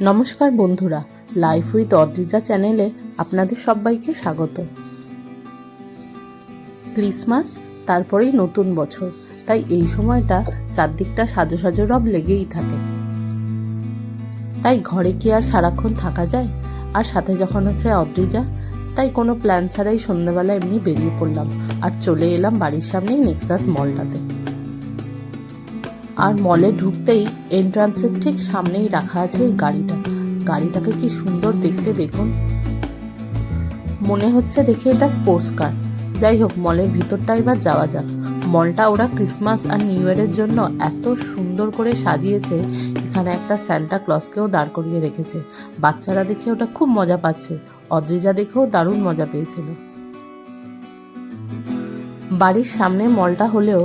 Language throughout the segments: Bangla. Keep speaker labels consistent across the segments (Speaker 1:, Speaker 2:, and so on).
Speaker 1: নমস্কার বন্ধুরা, লাইফ উইথ অদ্রিজা চ্যানেলে আপনাদের সবাইকে স্বাগত। ক্রিসমাস তারপরেই নতুন বছর, তাই এই সময়টা চারদিকটা সাজো সাজো রব লেগেই থাকে। তাই ঘরে কি আর সারাক্ষণ থাকা যায়? আর সাথে যখন হচ্ছে অদ্রিজা, তাই কোনো প্ল্যান ছাড়াই সন্ধ্যেবেলা এমনি বেরিয়ে পড়লাম আর চলে এলাম বাড়ির সামনেই নেক্সাস মলটাতে। আর মলে ঢুকতেই এন্ট্রান্সের ঠিক সামনেই রাখা আছে এই গাড়িটাকে কি সুন্দর দেখতে দেখুন। মনে হচ্ছে দেখে এটা স্পোর্টস কার। যাই হোক, মলের ভিতরটা এবার যাওয়া যাক। মলটা ওরা ক্রিসমাস আর নিউ ইয়ারের জন্য এত সুন্দর করে সাজিয়েছে। এখানে একটা স্যান্টা ক্লজকেও দাঁড় করিয়ে রেখেছে। বাচ্চারা দেখে ওটা খুব মজা পাচ্ছে। অদ্রিজা দেখেও দারুণ মজা পেয়েছিল। বাড়ির সামনে মলটা হলেও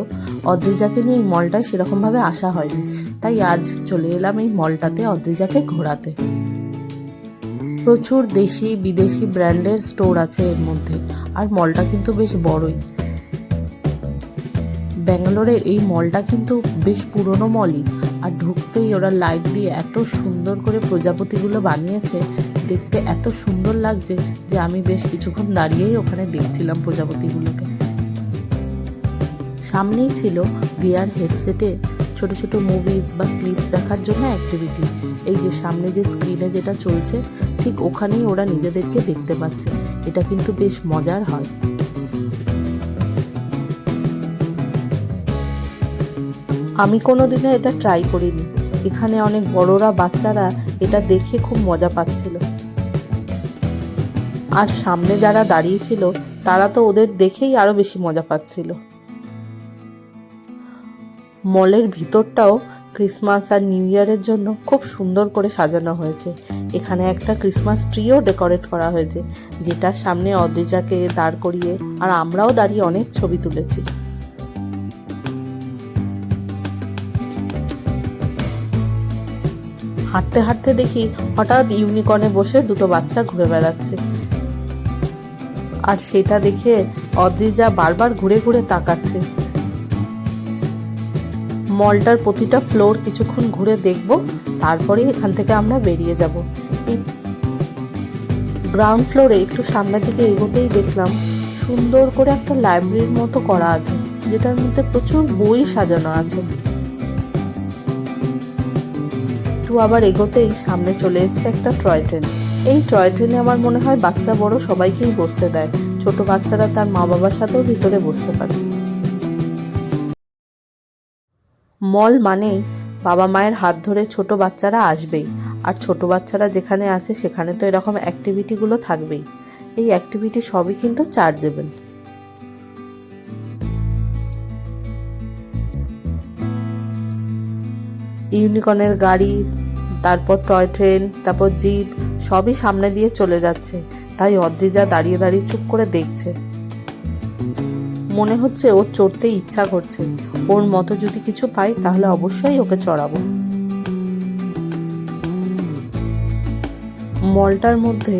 Speaker 1: অদ্রিজাকে নিয়ে এই মলটায় সেরকমভাবে আসা হয়নি, তাই আজ চলে এলাম এই মলটাতে অদ্রিজাকে ঘোরাতে। প্রচুর দেশি বিদেশি ব্র্যান্ডের স্টোর আছে এর মধ্যে, আর মলটা কিন্তু বেশ বড়ই। ব্যাঙ্গালোরের এই মলটা কিন্তু বেশ পুরনো মলই, আর ঢুকতেই ওরা লাইট দিয়ে এত সুন্দর করে প্রজাপতিগুলো বানিয়েছে, দেখতে এত সুন্দর লাগছে যে আমি বেশ কিছুক্ষণ দাঁড়িয়েই ওখানে দেখছিলাম প্রজাপতিগুলোকে। সামনেই ছিল ভিআর হেডসেটে ছোট ছোট মুভিজ বা ক্লিপস দেখার জন্য অ্যাক্টিভিটি। এই যে সামনে যে স্ক্রিনে যেটা চলছে, ঠিক ওখানেই ওরা নিজেদেরকে দেখতে পাচ্ছে। এটা কিন্তু বেশ মজার হয়। আমি কোনোদিনও এটা ট্রাই করিনি। এখানে অনেক বড়রা বাচ্চারা এটা দেখে খুব মজা পাচ্ছিল, আর সামনে যারা দাঁড়িয়ে ছিল তারা তো ওদের দেখেই আরো বেশি মজা পাচ্ছিল। মলের ভিতরটাও ক্রিসমাস আর নিউ ইয়ারের জন্য খুব সুন্দর করে সাজানো হয়েছে। এখানে একটা ক্রিসমাস ট্রিও ডেকোরেট করা হয়েছে, যেটার সামনে অদ্রিজাকে দাঁড় করিয়ে আর আমরাও দাঁড়িয়ে অনেক ছবি তুলেছি। হাঁটতে হাঁটতে দেখি হঠাৎ ইউনিকর্নে বসে দুটো বাচ্চা ঘুরে বেড়াচ্ছে, আর সেটা দেখে অদ্রিজা বারবার ঘুরে ঘুরে তাকাচ্ছে। মলটার প্রতিটা ফ্লোর কিছুক্ষণ ঘুরে দেখব, তারপরে এখান থেকে আমরা বেরিয়ে যাব। এই গ্রাউন্ড ফ্লোরে একটু সামনের দিকে এগোতেই দেখলাম সুন্দর করে একটা লাইব্রেরির মতো করা আছে, যেটার মধ্যে প্রচুর বই সাজানো আছে। একটু আবার এগোতেই সামনে চলে এসছে একটা টয় ট্রেন। এই টয় ট্রেনে আমার মনে হয় বাচ্চা বড় সবাইকেই বসতে দেয়। ছোট বাচ্চারা তার মা বাবার সাথেও ভিতরে বসতে পারে। মল মানেই বাবা মায়ের হাত ধরে ছোট বাচ্চারা আসবেই, আর ছোট বাচ্চারা যেখানে আছে সেখানে তো এরকম অ্যাক্টিভিটিগুলো থাকবেই। এই অ্যাক্টিভিটি সবই কিন্তু চার্জেবল। ইউনিকর্নের গাড়ি, তারপর টয় ট্রেন, তারপর জিপ, সবই সামনে দিয়ে চলে যাচ্ছে। তাই অদ্রিজা দাঁড়িয়ে দাঁড়িয়ে চুপ করে দেখছে। মনে হচ্ছে ওর চড়তে ইচ্ছা করছে। ওর মতো যদি কিছু পাই তাহলে অবশ্যই ওকে চড়াবো। মলটার মধ্যে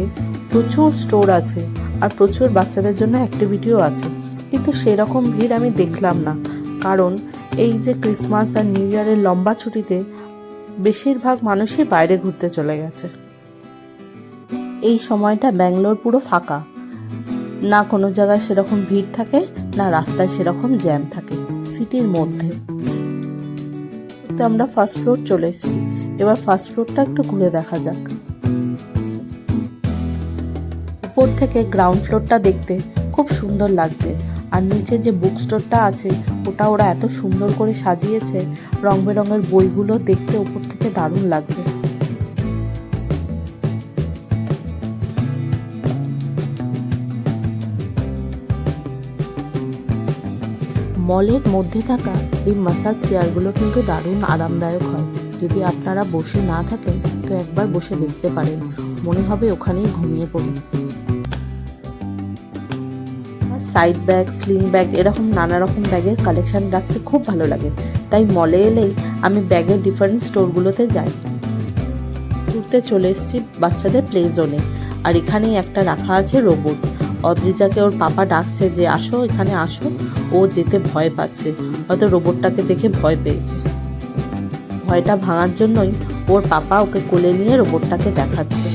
Speaker 1: প্রচুর স্টোর আছে আর প্রচুর বাচ্চাদের জন্য অ্যাক্টিভিটিও আছে, কিন্তু সেরকম ভিড় আমি দেখলাম না। কারণ এই যে ক্রিসমাস আর নিউ ইয়ারের লম্বা ছুটিতে বেশিরভাগ মানুষই বাইরে ঘুরতে চলে গেছে। এই সময়টা ব্যাঙ্গালোর পুরো ফাঁকা, না কোনো জায়গায় সেরকম ভিড় থাকে, না রাস্তায় সেরকম জ্যাম থাকে। সিটির মধ্যে তো আমরা ফার্স্ট ফ্লোর চলে এসেছি। এবার ফার্স্ট ফ্লোরটা একটু ঘুরে দেখা যাক। উপর থেকে গ্রাউন্ড ফ্লোরটা দেখতে খুব সুন্দর লাগছে, আর নিচে যে বুক স্টোরটা আছে ওটা ওরা এত সুন্দর করে সাজিয়েছে। রং বেরঙের বইগুলো দেখতে উপর থেকে দারুণ লাগছে। মলের মধ্যে থাকা এই মাসাজ চেয়ারগুলো কিন্তু দারুণ আরামদায়ক হয়। যদি আপনারা বসে না থাকেন তো একবার বসে দেখতে পারেন, মনে হবে ওখানেই ঘুমিয়ে পড়ুন। আর সাইড ব্যাগ, স্লিং ব্যাগ, এরকম নানা রকম ব্যাগের কালেকশন রাখতে খুব ভালো লাগে। তাই মলে এলেই আমি ব্যাগের ডিফারেন্ট স্টোরগুলোতে যাই। ঘুরতে চলে এসেছি বাচ্চাদের প্লে জোনে, আর এখানেই একটা রাখা আছে রোবট। অদ্রিজাকে ওর পাপা ডাকছে যে আসো, এখানে আসো। ও যেতে ভয় পাচ্ছে, হয়তো রোবটটাকে দেখে ভয় পেয়েছে। ভয়টা ভাঙার জন্যই ওর পাপা ওকে কোলে নিয়ে রোবটটাকে দেখাচ্ছে।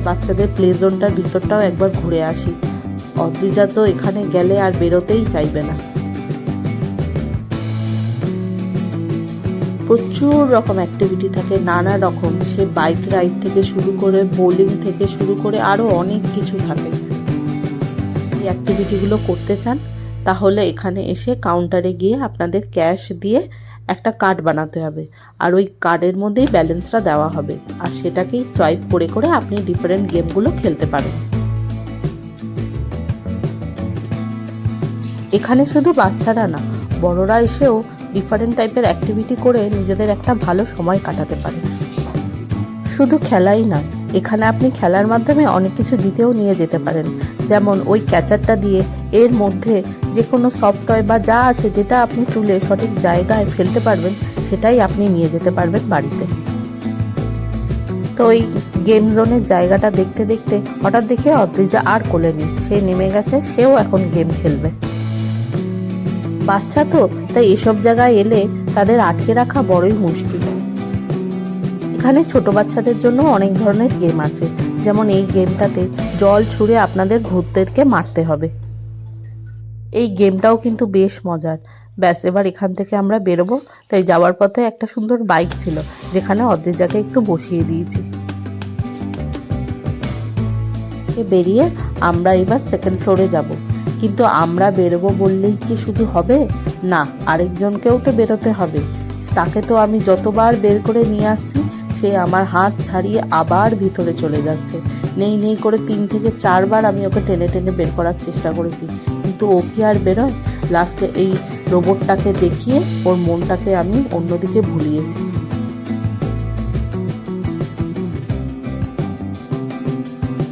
Speaker 1: বাচ্চাদের প্লে জোনটার ভিতরটাও একবার ঘুরে আসি। অদ্রিজা তো এখানে গেলে আর বেরোতেই চাইবে না। প্রচুর রকম অ্যাক্টিভিটি থাকে, নানা রকম, সে বাইক রাইড থেকে শুরু করে বোলিং থেকে শুরু করে আরও অনেক কিছু থাকে। এই অ্যাক্টিভিটিগুলো করতে চান তাহলে এখানে এসে কাউন্টারে গিয়ে আপনাদের ক্যাশ দিয়ে একটা কার্ড বানাতে হবে, আর ওই কার্ডের মধ্যেই ব্যালেন্সটা দেওয়া হবে, আর সেটাকেই সোয়াইপ করে করে আপনি ডিফারেন্ট গেমগুলো খেলতে পারেন। এখানে শুধু বাচ্চারা না, বড়রা এসেও ডিফারেন্ট টাইপের অ্যাক্টিভিটি করে নিজেদের একটা ভালো সময় কাটাতে পারে। শুধু খেলাই নয়, এখানে আপনি খেলার মাধ্যমে অনেক কিছু জিতেও নিয়ে যেতে পারেন। যেমন ওই ক্যাচারটা দিয়ে এর মধ্যে যে কোনো সফট টয় বা যা আছে যেটা আপনি তুলে সঠিক জায়গায় ফেলতে পারবেন সেটাই আপনি নিয়ে যেতে পারবেন বাড়িতে। তো এই গেম জোনের জায়গাটা দেখতে দেখতে হঠাৎ দেখে অদ্রিজা আর কোলে নেই, সে নেমে গেছে, সেও এখন গেম খেলবে। বাচ্চা তো, তাই এসব জায়গায় এলে তাদের আটকে রাখা বড়ই মুশকিল। এখানে ছোট বাচ্চাদের জন্য অনেক ধরনের গেম আছে, যেমন এই গেমটাতে জল ছুঁড়ে আপনাদের ভূতদেরকে মারতে হবে। এই গেমটাও কিন্তু বেশ মজার। ব্যাস, এবার এখান থেকে আমরা বেরোবো। তাই যাওয়ার পথে একটা সুন্দর বাইক ছিল, যেখানে অদ্রিজাকে একটু বসিয়ে দিয়েছি। বেরিয়ে আমরা এবার সেকেন্ড ফ্লোরে যাব। কিন্তু আমরা বেরোবো বললেই কি শুধু হবে না, আরেকজনকেও তো বেরোতে হবে। তাকে তো আমি যতবার বের করে নিয়ে আসছি, সে আমার হাত ছাড়িয়ে আবার ভিতরে চলে যাচ্ছে। নেই নেই করে 3 থেকে 4 বার আমি ওকে টেনে টেনে বের করার চেষ্টা করেছি, কিন্তু ও কি আর বেরোয়। লাস্টে এই রোবটটাকে দেখিয়ে ওর মনটাকে আমি অন্যদিকে ভুলিয়েছি।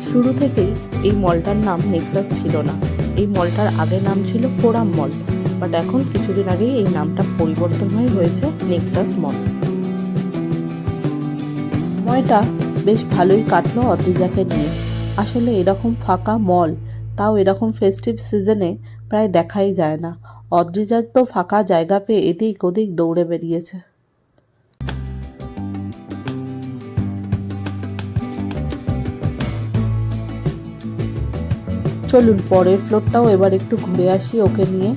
Speaker 1: শুরু থেকেই এই মলটার নাম নেক্সাস ছিল না, এই মলটার আগে নাম ছিল ফোরাম মল, বাট এখন কিছুদিন আগেই এই নামটা পরিবর্তন হয়েছে নেক্সাস মল। সময়টা বেশ ভালোই কাটলো অদ্রিজাকে নিয়ে। আসলে এরকম ফাঁকা মল, তাও এরকম ফেস্টিভ সিজনে প্রায় দেখাই যায় না। অদ্রিজার তো ফাঁকা জায়গা পেয়ে এদিক ওদিক দৌড়ে বেরিয়েছে। চলুন পরের ফ্লোরটাও এবার একটু ঘুরে আসি ওকে নিয়ে।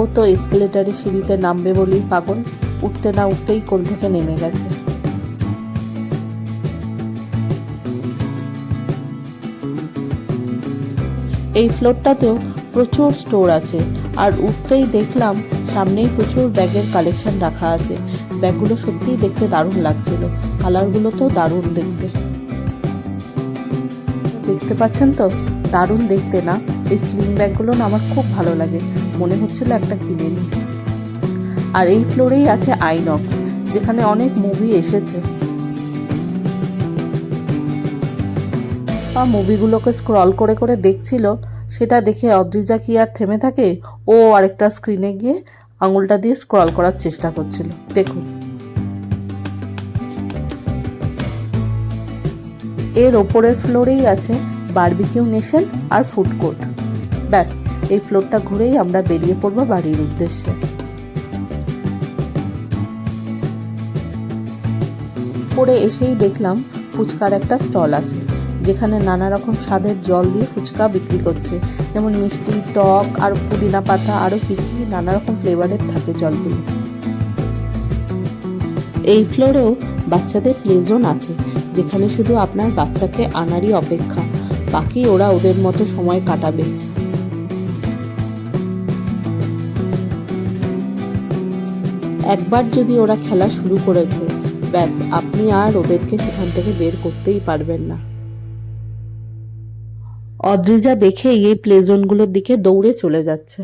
Speaker 1: ও তো এসকেলেটারে সিঁড়িতে নামবে বলেই পাগল, উঠতে না উঠতেই কোল থেকে নেমে গেছে। এই ফ্লোরটাতেও প্রচুর স্টোর আছে, আর উঠতেই দেখলাম সামনেই প্রচুর ব্যাগের কালেকশন রাখা আছে। ব্যাগগুলো সত্যিই দেখতে দারুণ লাগছিল, কালারগুলো তো দারুণ দেখতে। দেখতে পাচ্ছেন তো, দারুণ দেখতে না? এই স্লিং ব্যাগগুলো না আমার খুব ভালো লাগে, মনে হচ্ছিল একটা কিনে নিই। আর এই ফ্লোরেই আছে আইনক্স, যেখানে অনেক মুভি এসেছে। মুভিগুলোকে স্ক্রল করে করে দেখছিল, সেটা দেখে অদ্রিজা কি আর থেমে থাকে, ও আরেকটা স্ক্রিনে গিয়ে আঙুলটা দিয়ে স্ক্রল করার চেষ্টা করছিল। দেখুন, এর ওপরের ফ্লোরেই আছে বারবিকিউ নেশন আর ফুড কোর্ট। ব্যাস, এই ফ্লোরটা ঘুরেই আমরা বেরিয়ে পড়বো বাড়ির উদ্দেশ্যে। পরে এসেই দেখলাম ফুচকার একটা স্টল আছে, যেখানে নানা রকম স্বাদের জল দিয়ে ফুচকা বিক্রি করছে, যেমন মিষ্টি, টক আর পুদিনা পাতা, আরও কি কি নানা রকম ফ্লেভারের থাকে জলগুলো। এই ফ্লোরেও বাচ্চাদের প্লে জোন আছে, যেখানে শুধু আপনার বাচ্চাকে আনারই অপেক্ষা, বাকি ওরা ওদের মতো সময় কাটাবে। একবার যদি ওরা খেলা শুরু করেছে, ব্যাস, আপনি আর ওদেরকে সেখান থেকে বের করতেই পারবেন না। অদ্রিজা দেখেই এই প্লে জোনগুলোর দিকে দৌড়ে চলে যাচ্ছে।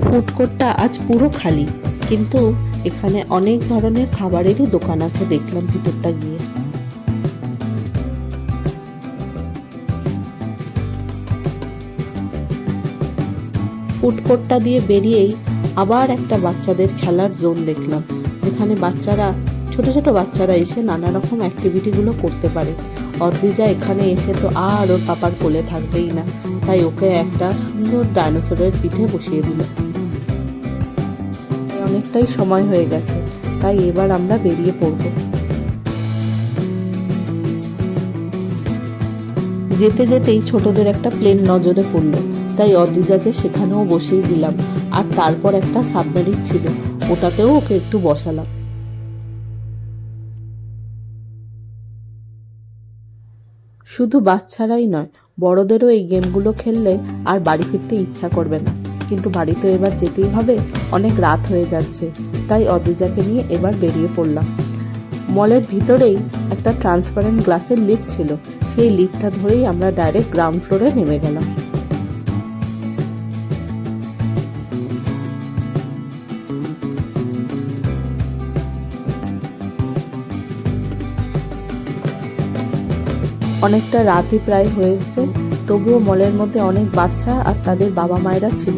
Speaker 1: ফুড কোর্টটা আজ পুরো খালি, কিন্তু এখানে অনেক ধরনের খাবারেরই দোকান আছে, দেখলাম ভিতরটা গিয়ে। ফুড কোর্টটা দিয়ে বেরিয়েই আবার একটা বাচ্চাদের খেলার জোন দেখলাম, যেখানে ছোট ছোট বাচ্চারা এসে নানা রকম অ্যাক্টিভিটিগুলো করতে পারে। অদ্রিজা এখানে এসে তো আর ওর পাপার কোলে থাকবেই না, তাই ওকে একটা সুন্দর ডাইনোসরের পিঠে বসিয়ে দিল। অনেকটাই সময় হয়ে গেছে, তাই এবার আমরা বেরিয়ে পড়ব। যেতে যেতেই ছোটদের একটা প্লেন নজরে পড়লো, তাই অদ্রিজাকে সেখানেও বসিয়ে দিলাম। আর তারপর একটা সাবমেরিন ছিল, ওটাতেও ওকে একটু বসালাম। শুধু বাচ্চারাই নয়, বড়দেরও এই গেমগুলো খেললে আর বাড়ি ফিরতে ইচ্ছা করবে না। কিন্তু বাড়ি তো এবার যেতেই হবে, অনেক রাত হয়ে যাচ্ছে, তাই অদ্রিজাকে নিয়ে এবার বেরিয়ে পড়লাম। মলের ভিতরেই একটা ট্রান্সপারেন্ট গ্লাসের লিফট ছিল, সেই লিফটটা ধরেই আমরা ডাইরেক্ট গ্রাউন্ড ফ্লোরে নেমে গেলাম। অনেকটা রাতই প্রায় হয়ে এসছে, তবুও মলের মধ্যে অনেক বাচ্চা আর তাদের বাবা মায়েরা ছিল,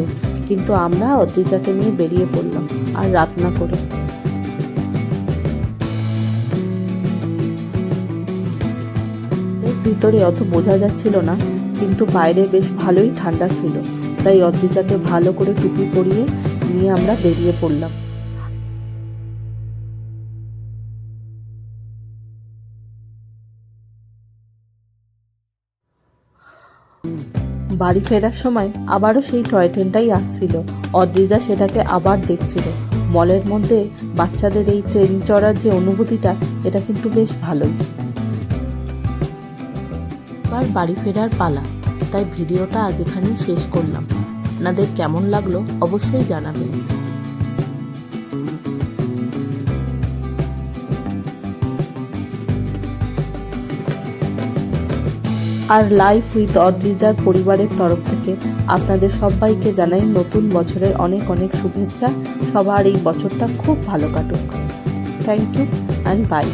Speaker 1: কিন্তু আমরা অদ্রিজাকে নিয়ে বেরিয়ে পড়লাম আর রাত না করে। ভিতরে অত বোঝা যাচ্ছিল না, কিন্তু বাইরে বেশ ভালোই ঠান্ডা ছিল, তাই অদ্রিজাকে ভালো করে টুপি পরিয়ে নিয়ে আমরা বেরিয়ে পড়লাম। বাড়ি ফেরার সময় আবারও সেই টয় ট্রেনটাই আসছিল। অদ্রিজা সেটাকে আবার দেখছিল। মলের মধ্যে বাচ্চাদের এই ট্রেন চড়ার যে অনুভূতিটা, এটা কিন্তু বেশ ভালোই। আর বাড়ি ফেরার পালা, তাই ভিডিওটা আজ এখানেই শেষ করলাম। আপনাদের কেমন লাগলো অবশ্যই জানাবেন। আর লাইফ উইথ অদ্রিজার পরিবারের তরফ থেকে আপনাদের সবাইকে জানাই নতুন বছরের অনেক অনেক শুভেচ্ছা। সবার এই বছরটা খুব ভালো কাটুক। Thank you and by.